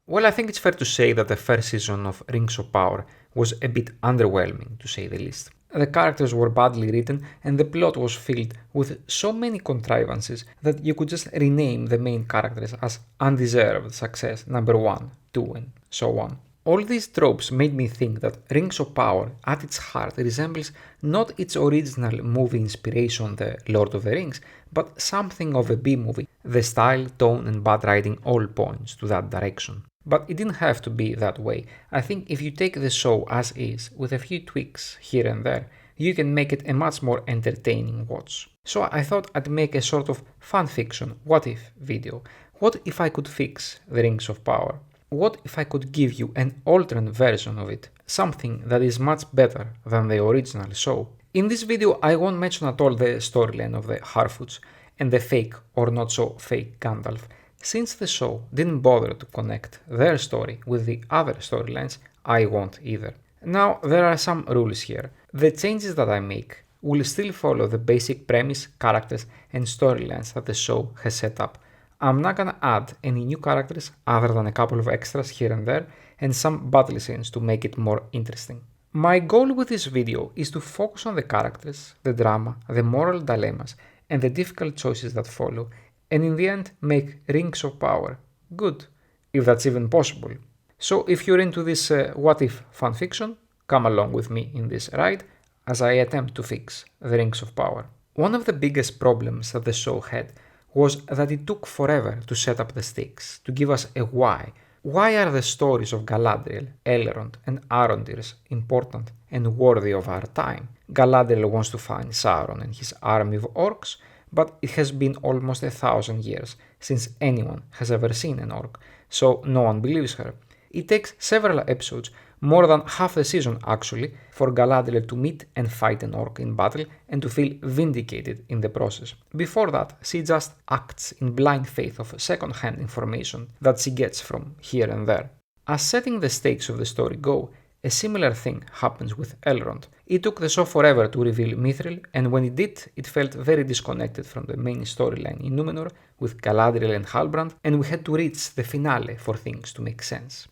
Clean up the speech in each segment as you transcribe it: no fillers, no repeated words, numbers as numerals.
Well, I think it's fair to say that the first season of Rings of Power was a bit underwhelming, to say the least. The characters were badly written, and the plot was filled with so many contrivances that you could just rename the main characters as undeserved success number 1, 2, and so on. All these tropes made me think that Rings of Power, at its heart, resembles not its original movie inspiration, The Lord of the Rings, but something of a B movie. The style, tone, and bad writing all points to that direction. But it didn't have to be that way. I think if you take the show as is, with a few tweaks here and there, you can make it a much more entertaining watch. So I thought I'd make a sort of fanfiction what if video. What if I could fix the Rings of Power? What if I could give you an alternate version of it, something that is much better than the original show? In this video I won't mention at all the storyline of the Harfoots and the fake or not so fake Gandalf, since the show didn't bother to connect their story with the other storylines. I won't either. Now there are some rules here. The changes that I make will still follow the basic premise, characters and storylines that the show has set up. I'm not gonna add any new characters other than a couple of extras here and there and some battle scenes to make it more interesting. My goal with this video is to focus on the characters, the drama, the moral dilemmas and the difficult choices that follow, and in the end make Rings of Power good, if that's even possible. So if you're into this what if fanfiction, come along with me in this ride as I attempt to fix the Rings of Power. One of the biggest problems that the show had was that it took forever to set up the stakes, to give us a why. Why are the stories of Galadriel, Elrond and Arondir important and worthy of our time? Galadriel wants to find Sauron and his army of orcs, but it has been almost 1,000 years since anyone has ever seen an orc, so no one believes her. It takes several episodes, more than half the season actually, for Galadriel to meet and fight an orc in battle and to feel vindicated in the process. Before that, she just acts in blind faith of second-hand information that she gets from here and there. As setting the stakes of the story go, a similar thing happens with Elrond. It took the show forever to reveal Mithril, and when it did, it felt very disconnected from the main storyline in Numenor with Galadriel and Halbrand, and we had to reach the finale for things to make sense.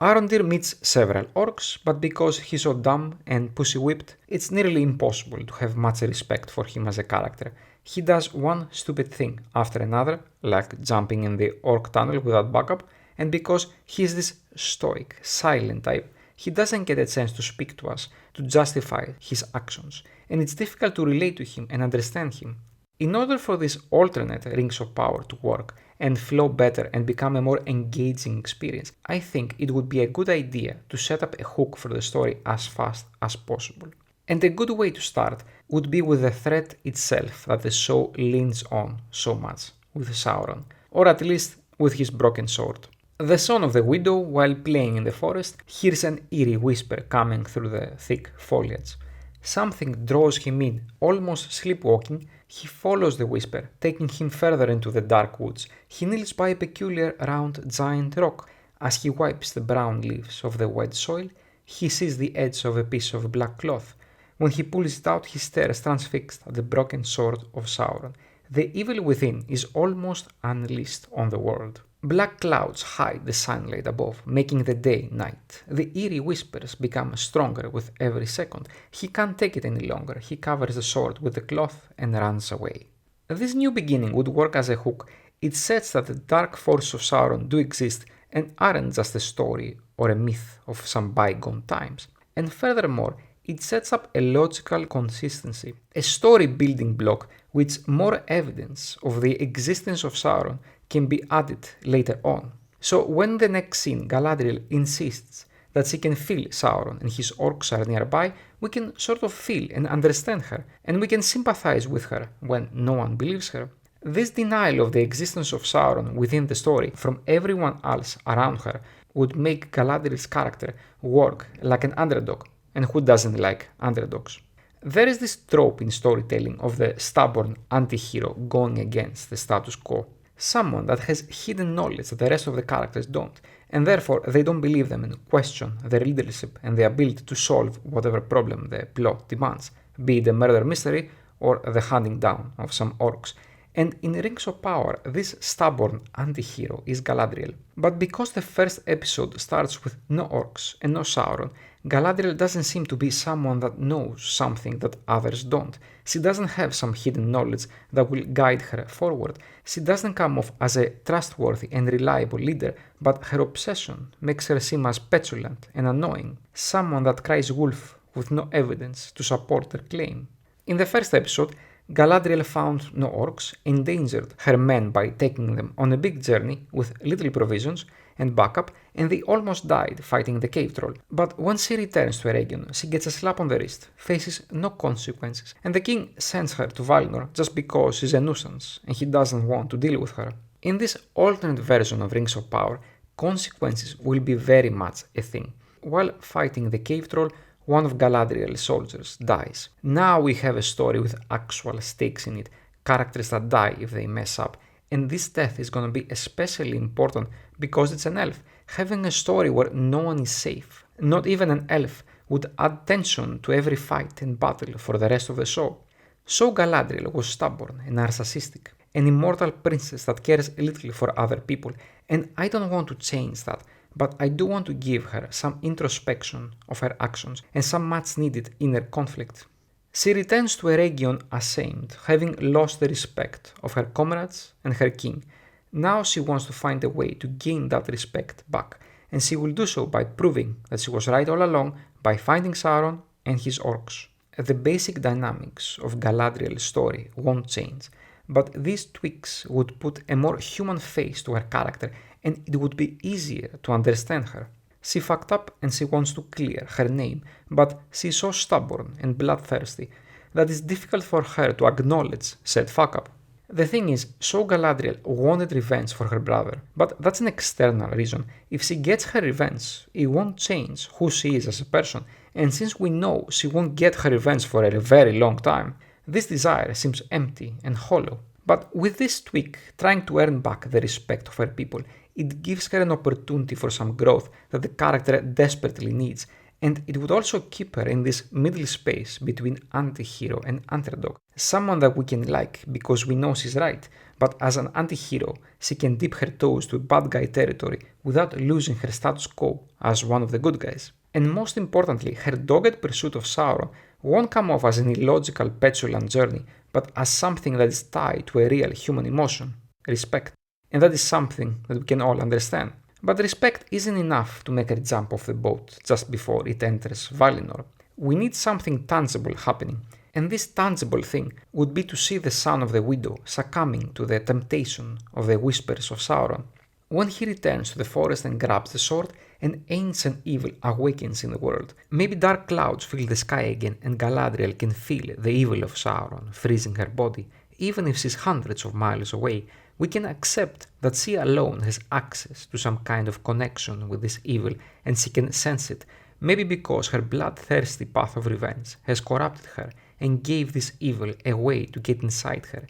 Arondir meets several orcs, but because he's so dumb and pussy-whipped, it's nearly impossible to have much respect for him as a character. He does one stupid thing after another, like jumping in the orc tunnel without backup, and because he's this stoic, silent type, he doesn't get a chance to speak to us, to justify his actions, and it's difficult to relate to him and understand him. In order for this alternate Rings of Power to work and flow better and become a more engaging experience, I think it would be a good idea to set up a hook for the story as fast as possible. And a good way to start would be with the threat itself that the show leans on so much, with Sauron, or at least with his broken sword. The son of the widow, while playing in the forest, hears an eerie whisper coming through the thick foliage. Something draws him in, almost sleepwalking. He follows the whisper, taking him further into the dark woods. He kneels by a peculiar round giant rock. As he wipes the brown leaves of the wet soil, he sees the edge of a piece of black cloth. When he pulls it out, he stares transfixed at the broken sword of Sauron. The evil within is almost unleashed on the world. Black clouds hide the sunlight above, making the day night. The eerie whispers become stronger with every second. He can't take it any longer. He covers the sword with the cloth and runs away. This new beginning would work as a hook. It sets that the dark forces of Sauron do exist and aren't just a story or a myth of some bygone times. And furthermore, it sets up a logical consistency, a story building block with more evidence of the existence of Sauron can be added later on. So when the next scene Galadriel insists that she can feel Sauron and his orcs are nearby, we can sort of feel and understand her, and we can sympathize with her when no one believes her. This denial of the existence of Sauron within the story from everyone else around her would make Galadriel's character work like an underdog, and who doesn't like underdogs? There is this trope in storytelling of the stubborn anti-hero going against the status quo. Someone that has hidden knowledge that the rest of the characters don't, and therefore they don't believe them and question their leadership and the ability to solve whatever problem the plot demands, be it a murder mystery or the hunting down of some orcs. And in Rings of Power, this stubborn anti-hero is Galadriel. But because the first episode starts with no orcs and no Sauron, Galadriel doesn't seem to be someone that knows something that others don't. She doesn't have some hidden knowledge that will guide her forward. She doesn't come off as a trustworthy and reliable leader, but her obsession makes her seem as petulant and annoying, someone that cries wolf with no evidence to support their claim. In the first episode, Galadriel found no orcs, endangered her men by taking them on a big journey with little provisions and backup, and they almost died fighting the cave troll. But when she returns to Eregion, she gets a slap on the wrist, faces no consequences, and the king sends her to Valinor just because she's a nuisance and he doesn't want to deal with her. In this alternate version of Rings of Power, consequences will be very much a thing. While fighting the cave troll, one of Galadriel's soldiers dies. Now we have a story with actual stakes in it, characters that die if they mess up, and this death is going to be especially important because it's an elf. Having a story where no one is safe, not even an elf, would add tension to every fight and battle for the rest of the show. So Galadriel was stubborn and narcissistic, an immortal princess that cares little for other people, and I don't want to change that, but I do want to give her some introspection of her actions and some much needed inner conflict. She returns to Eregion ashamed, having lost the respect of her comrades and her king. Now she wants to find a way to gain that respect back, and she will do so by proving that she was right all along by finding Sauron and his orcs. The basic dynamics of Galadriel's story won't change, but these tweaks would put a more human face to her character, and it would be easier to understand her. She fucked up and she wants to clear her name, but she's so stubborn and bloodthirsty that it's difficult for her to acknowledge said fuck up. The thing is, so Galadriel wanted revenge for her brother, but that's an external reason. If she gets her revenge, it won't change who she is as a person, and since we know she won't get her revenge for a very long time, this desire seems empty and hollow. But with this tweak, trying to earn back the respect of her people, it gives her an opportunity for some growth that the character desperately needs, and it would also keep her in this middle space between anti-hero and underdog. Someone that we can like because we know she's right, but as an anti-hero, she can dip her toes to bad guy territory without losing her status quo as one of the good guys. And most importantly, her dogged pursuit of Sauron won't come off as an illogical, petulant journey, but as something that is tied to a real human emotion, respect. And that is something that we can all understand. But respect isn't enough to make her jump off the boat just before it enters Valinor. We need something tangible happening, and this tangible thing would be to see the son of the widow succumbing to the temptation of the whispers of Sauron. When he returns to the forest and grabs the sword, an ancient evil awakens in the world. Maybe dark clouds fill the sky again and Galadriel can feel the evil of Sauron freezing her body. Even if she's hundreds of miles away, we can accept that she alone has access to some kind of connection with this evil and she can sense it, maybe because her bloodthirsty path of revenge has corrupted her and gave this evil a way to get inside her.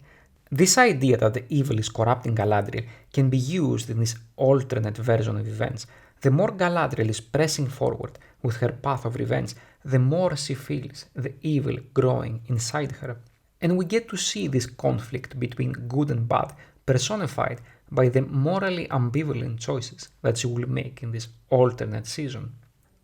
This idea that the evil is corrupting Galadriel can be used in this alternate version of events. The more Galadriel is pressing forward with her path of revenge, the more she feels the evil growing inside her. And we get to see this conflict between good and bad personified by the morally ambivalent choices that she will make in this alternate season.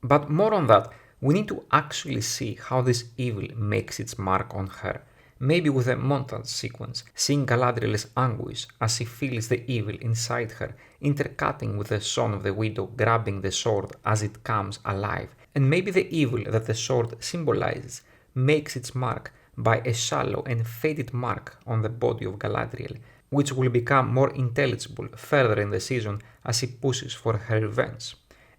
But more on that, we need to actually see how this evil makes its mark on her. Maybe with a montage sequence, seeing Galadriel's anguish as she feels the evil inside her, intercutting with the son of the widow grabbing the sword as it comes alive. And maybe the evil that the sword symbolizes makes its mark by a shallow and faded mark on the body of Galadriel, which will become more intelligible further in the season as she pushes for her revenge.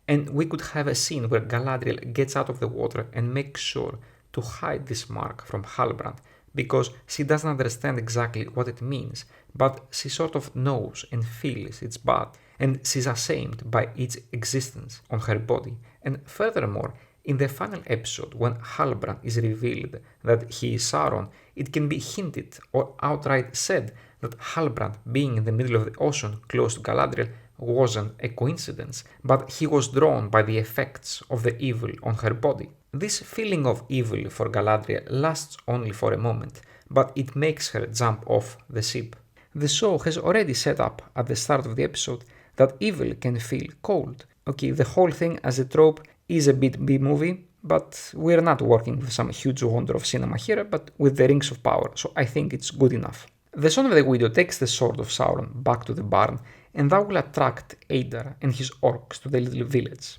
And we could have a scene where Galadriel gets out of the water and makes sure to hide this mark from Halbrand, because she doesn't understand exactly what it means, but she sort of knows and feels it's bad, and she's ashamed by its existence on her body. And furthermore, in the final episode, when Halbrand is revealed that he is Sauron, it can be hinted or outright said that Halbrand, being in the middle of the ocean close to Galadriel, wasn't a coincidence, but he was drawn by the effects of the evil on her body. This feeling of evil for Galadriel lasts only for a moment, but it makes her jump off the ship. The show has already set up at the start of the episode that evil can feel cold. Okay, the whole thing as a trope is a bit B-movie, but we're not working with some huge wonder of cinema here, but with the Rings of Power, so I think it's good enough. The Son of the Widow takes the sword of Sauron back to the barn, and that will attract Adar and his orcs to the little village.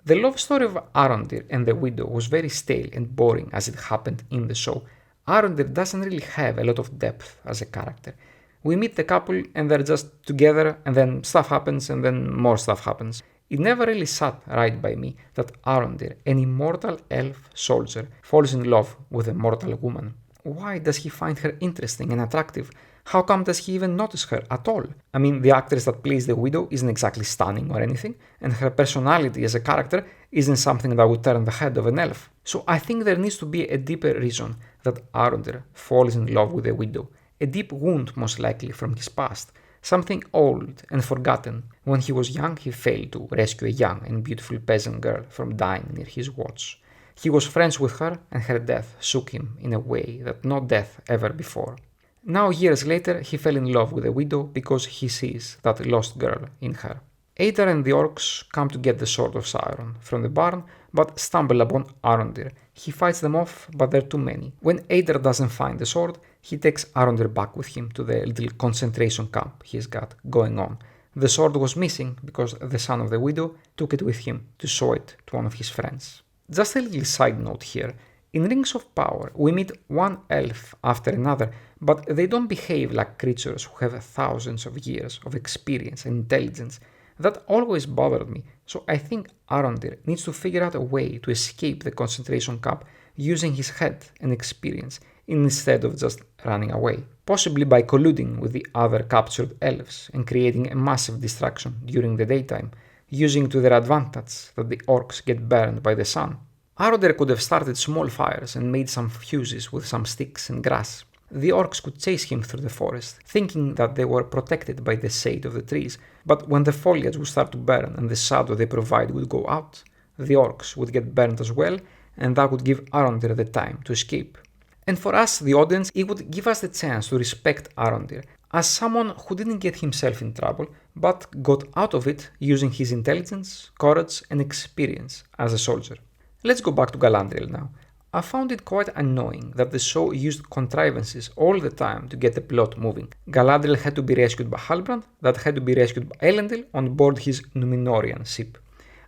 The love story of Arondir and the Widow was very stale and boring as it happened in the show. Arondir doesn't really have a lot of depth as a character. We meet the couple and they're just together, and then stuff happens and then more stuff happens. It never really sat right by me that Arondir, an immortal elf soldier, falls in love with a mortal woman. Why does he find her interesting and attractive? How come does he even notice her at all? I mean, the actress that plays the Widow isn't exactly stunning or anything, and her personality as a character isn't something that would turn the head of an elf. So I think there needs to be a deeper reason that Arondir falls in love with the Widow. A deep wound, most likely, from his past. Something old and forgotten. When he was young, he failed to rescue a young and beautiful peasant girl from dying near his watch. He was friends with her, and her death shook him in a way that no death ever before. Now, years later, he fell in love with the Widow because he sees that lost girl in her. Adar and the orcs come to get the sword of Sauron from the barn, but stumble upon Arondir. He fights them off, but there are too many. When Adar doesn't find the sword, he takes Arondir back with him to the little concentration camp he's got going on. The sword was missing because the son of the Widow took it with him to show it to one of his friends. Just a little side note here. In Rings of Power, we meet one elf after another, but they don't behave like creatures who have thousands of years of experience and intelligence. That always bothered me, so I think Arondir needs to figure out a way to escape the concentration camp using his head and experience instead of just running away. Possibly by colluding with the other captured elves and creating a massive distraction during the daytime, using to their advantage that the orcs get burned by the sun. Arondir could have started small fires and made some fuses with some sticks and grass. The orcs could chase him through the forest, thinking that they were protected by the shade of the trees, but when the foliage would start to burn and the shadow they provide would go out, the orcs would get burned as well, and that would give Arondir the time to escape. And for us, the audience, it would give us the chance to respect Arondir as someone who didn't get himself in trouble, but got out of it using his intelligence, courage, and experience as a soldier. Let's go back to Galadriel now. I found it quite annoying that the show used contrivances all the time to get the plot moving. Galadriel had to be rescued by Halbrand, that had to be rescued by Elendil on board his Numenorian ship.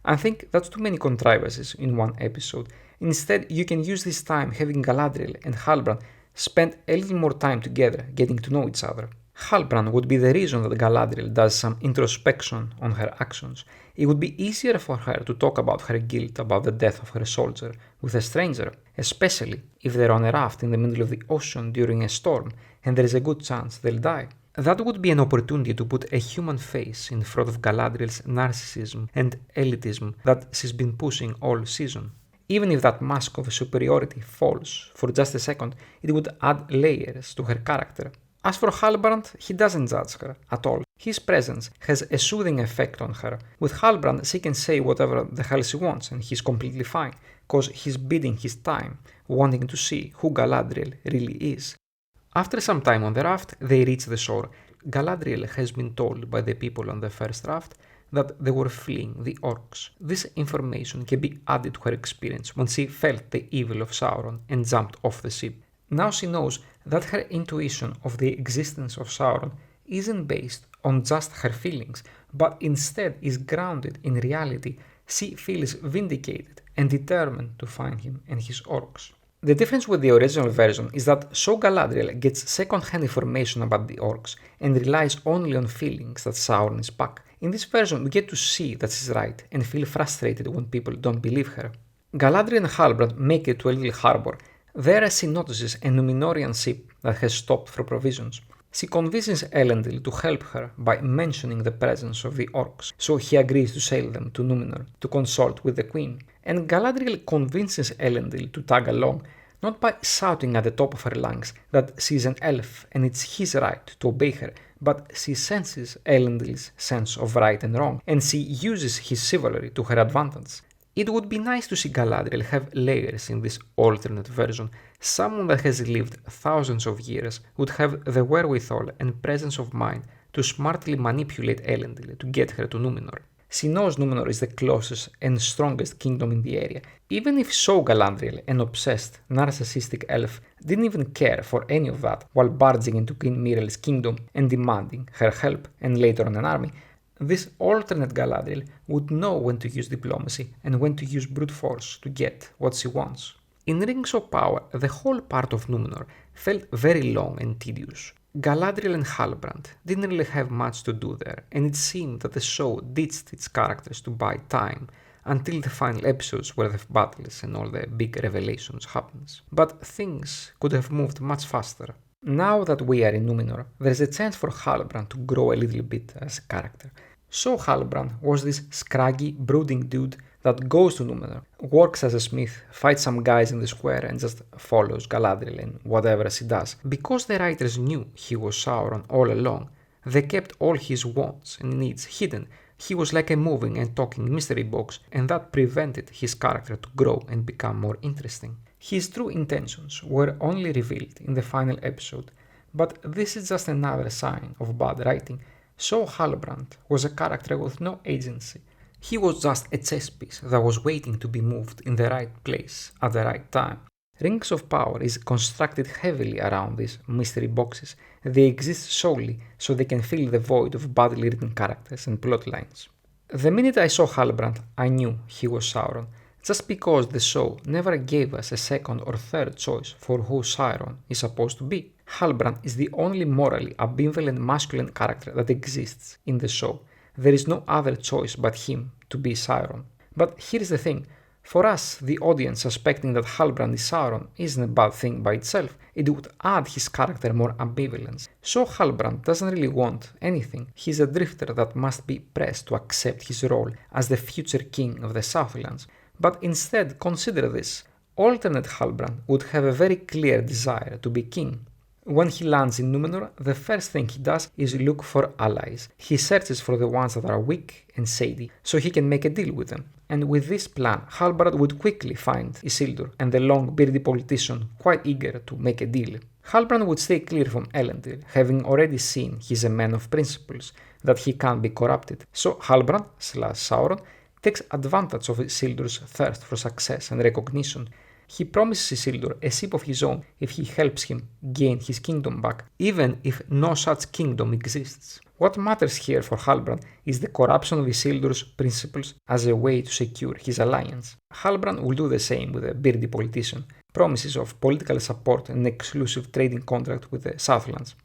I think that's too many contrivances in one episode. Instead, you can use this time having Galadriel and Halbrand spend a little more time together, getting to know each other. Halbrand would be the reason that Galadriel does some introspection on her actions. It would be easier for her to talk about her guilt about the death of her soldier with a stranger, especially if they're on a raft in the middle of the ocean during a storm and there is a good chance they'll die. That would be an opportunity to put a human face in front of Galadriel's narcissism and elitism that she's been pushing all season. Even if that mask of superiority falls for just a second, it would add layers to her character. As for Halbrand, he doesn't judge her at all. His presence has a soothing effect on her. With Halbrand, she can say whatever the hell she wants and he's completely fine, cause he's biding his time, wanting to see who Galadriel really is. After some time on the raft, they reach the shore. Galadriel has been told by the people on the first raft that they were fleeing the orcs. This information can be added to her experience when she felt the evil of Sauron and jumped off the ship. Now she knows that her intuition of the existence of Sauron isn't based on just her feelings, but instead is grounded in reality. She feels vindicated and determined to find him and his orcs. The difference with the original version is that so Galadriel gets second-hand information about the orcs and relies only on feelings that Sauron is back. In this version, we get to see that she's right and feel frustrated when people don't believe her. Galadriel and Halbrand make it to a little harbor. There she notices a Numenorian ship that has stopped for provisions. She convinces Elendil to help her by mentioning the presence of the orcs, so he agrees to sail them to Numenor to consult with the queen. And Galadriel convinces Elendil to tag along, not by shouting at the top of her lungs that she's an elf and it's his right to obey her, but she senses Elendil's sense of right and wrong, and she uses his chivalry to her advantage. It would be nice to see Galadriel have layers in this alternate version. Someone that has lived thousands of years would have the wherewithal and presence of mind to smartly manipulate Elendil to get her to Numenor. She knows Numenor is the closest and strongest kingdom in the area. Even if so Galadriel, an obsessed, narcissistic elf, didn't even care for any of that while barging into Queen Miriel's kingdom and demanding her help and later on an army, this alternate Galadriel would know when to use diplomacy and when to use brute force to get what she wants. In Rings of Power, the whole part of Numenor felt very long and tedious. Galadriel and Halbrand didn't really have much to do there, and it seemed that the show ditched its characters to buy time until the final episodes where the battles and all the big revelations happens. But things could have moved much faster. Now that we are in Numenor, there's a chance for Halbrand to grow a little bit as a character. So Halbrand was this scraggy, brooding dude that goes to Numenor, works as a smith, fights some guys in the square and just follows Galadriel in whatever she does. Because the writers knew he was Sauron all along, they kept all his wants and needs hidden. He was like a moving and talking mystery box, and that prevented his character to grow and become more interesting. His true intentions were only revealed in the final episode, but this is just another sign of bad writing. So Halbrand was a character with no agency. He was just a chess piece that was waiting to be moved in the right place at the right time. Rings of Power is constructed heavily around these mystery boxes. They exist solely so they can fill the void of badly written characters and plot lines. The minute I saw Halbrand, I knew he was Sauron, just because the show never gave us a second or third choice for who Sauron is supposed to be. Halbrand is the only morally ambivalent masculine character that exists in the show. There is no other choice but him to be Sauron. But here's the thing. For us, the audience suspecting that Halbrand is Sauron isn't a bad thing by itself. It would add his character more ambivalence. So Halbrand doesn't really want anything. He's a drifter that must be pressed to accept his role as the future king of the Southlands. But instead, consider this. Alternate Halbrand would have a very clear desire to be king. When he lands in Numenor, the first thing he does is look for allies. He searches for the ones that are weak and shady, so he can make a deal with them. And with this plan, Halbrand would quickly find Isildur and the long bearded politician quite eager to make a deal. Halbrand would stay clear from Elendil, having already seen he's a man of principles, that he can't be corrupted. So Halbrand / Sauron takes advantage of Isildur's thirst for success and recognition. He promises Isildur a ship of his own if he helps him gain his kingdom back, even if no such kingdom exists. What matters here for Halbrand is the corruption of Isildur's principles as a way to secure his alliance. Halbrand will do the same with a beardy politician, promises of political support and an exclusive trading contract with the Southlands.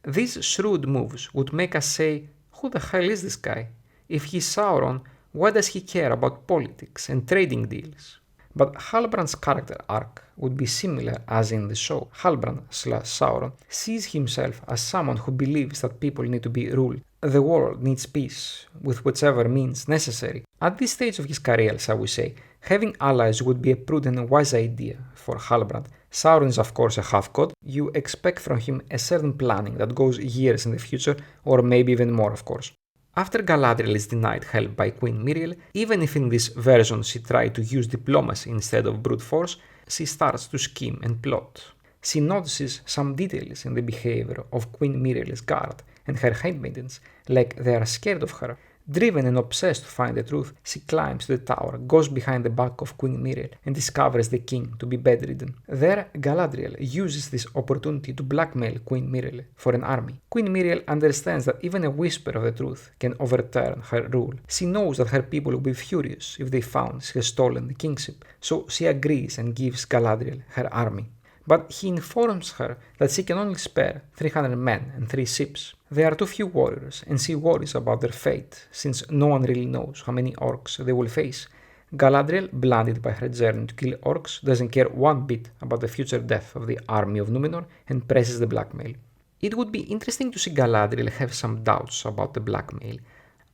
These shrewd moves would make us say, who the hell is this guy? If he's Sauron, why does he care about politics and trading deals? But Halbrand's character arc would be similar as in the show. Halbrand / Sauron sees himself as someone who believes that people need to be ruled. The world needs peace, with whichever means necessary. At this stage of his career, shall we say, having allies would be a prudent and wise idea for Halbrand. Sauron is of course a half-god. You expect from him a certain planning that goes years in the future, or maybe even more of course. After Galadriel is denied help by Queen Miriel, even if in this version she tried to use diplomacy instead of brute force, she starts to scheme and plot. She notices some details in the behavior of Queen Miriel's guard and her handmaidens, like they are scared of her. Driven and obsessed to find the truth, she climbs to the tower, goes behind the back of Queen Miriel, and discovers the king to be bedridden. There, Galadriel uses this opportunity to blackmail Queen Miriel for an army. Queen Miriel understands that even a whisper of the truth can overturn her rule. She knows that her people will be furious if they found she has stolen the kingship, so she agrees and gives Galadriel her army. But he informs her that she can only spare 300 men and 3 ships. They are too few warriors, and she worries about their fate, since no one really knows how many orcs they will face. Galadriel, blinded by her journey to kill orcs, doesn't care one bit about the future death of the army of Numenor and presses the blackmail. It would be interesting to see Galadriel have some doubts about the blackmail.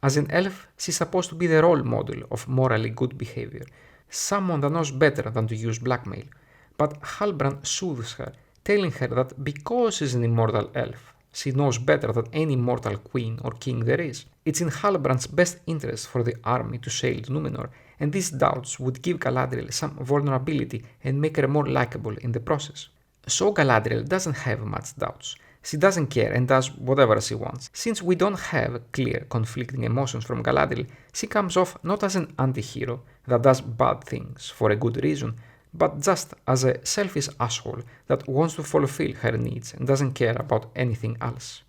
As an elf, she's supposed to be the role model of morally good behavior, someone that knows better than to use blackmail. But Halbrand soothes her, telling her that because she's an immortal elf, she knows better than any mortal queen or king there is. It's in Halbrand's best interest for the army to sail to Numenor, and these doubts would give Galadriel some vulnerability and make her more likable in the process. So Galadriel doesn't have much doubts. She doesn't care and does whatever she wants. Since we don't have clear conflicting emotions from Galadriel, she comes off not as an anti-hero that does bad things for a good reason, but just as a selfish asshole that wants to fulfill her needs and doesn't care about anything else.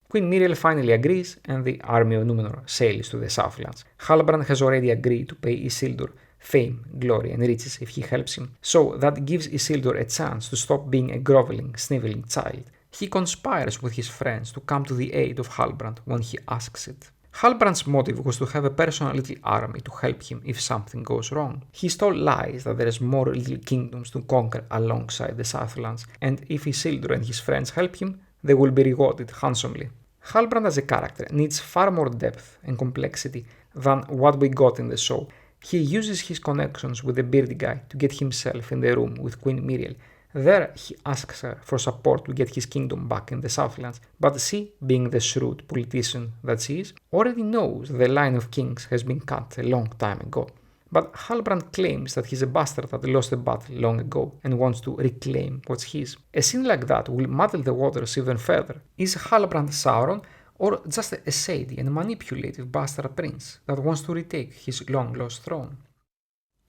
Queen Miriel finally agrees, and the army of Numenor sails to the Southlands. Halbrand has already agreed to pay Isildur fame, glory, and riches if he helps him, so that gives Isildur a chance to stop being a groveling, sniveling child. He conspires with his friends to come to the aid of Halbrand when he asks it. Halbrand's motive was to have a personal little army to help him if something goes wrong. He told lies that there is more little kingdoms to conquer alongside the Southlands, and if Isildur and his friends help him, they will be rewarded handsomely. Halbrand as a character needs far more depth and complexity than what we got in the show. He uses his connections with the beardy guy to get himself in the room with Queen Miriel. There he asks her for support to get his kingdom back in the Southlands, but she, being the shrewd politician that she is, already knows the line of kings has been cut a long time ago. But Halbrand claims that he's a bastard that lost the battle long ago and wants to reclaim what's his. A scene like that will muddle the waters even further. Is Halbrand Sauron, or just a shady and manipulative bastard prince that wants to retake his long-lost throne?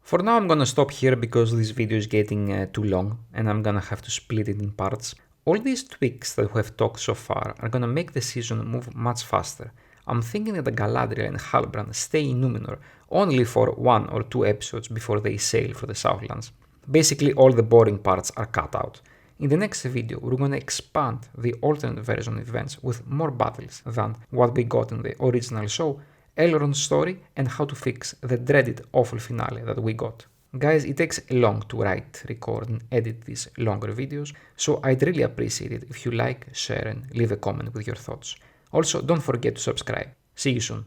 For now I'm gonna stop here because this video is getting too long and I'm gonna have to split it in parts. All these tweaks that we have talked so far are gonna make the season move much faster. I'm thinking that Galadriel and Halbrand stay in Numenor only for 1 or 2 episodes before they sail for the Southlands. Basically all the boring parts are cut out. In the next video we're gonna expand the alternate version events with more battles than what we got in the original show, Elrond's story, and how to fix the dreaded awful finale that we got. Guys, it takes long to write, record and edit these longer videos, so I'd really appreciate it if you like, share and leave a comment with your thoughts. Also, don't forget to subscribe. See you soon.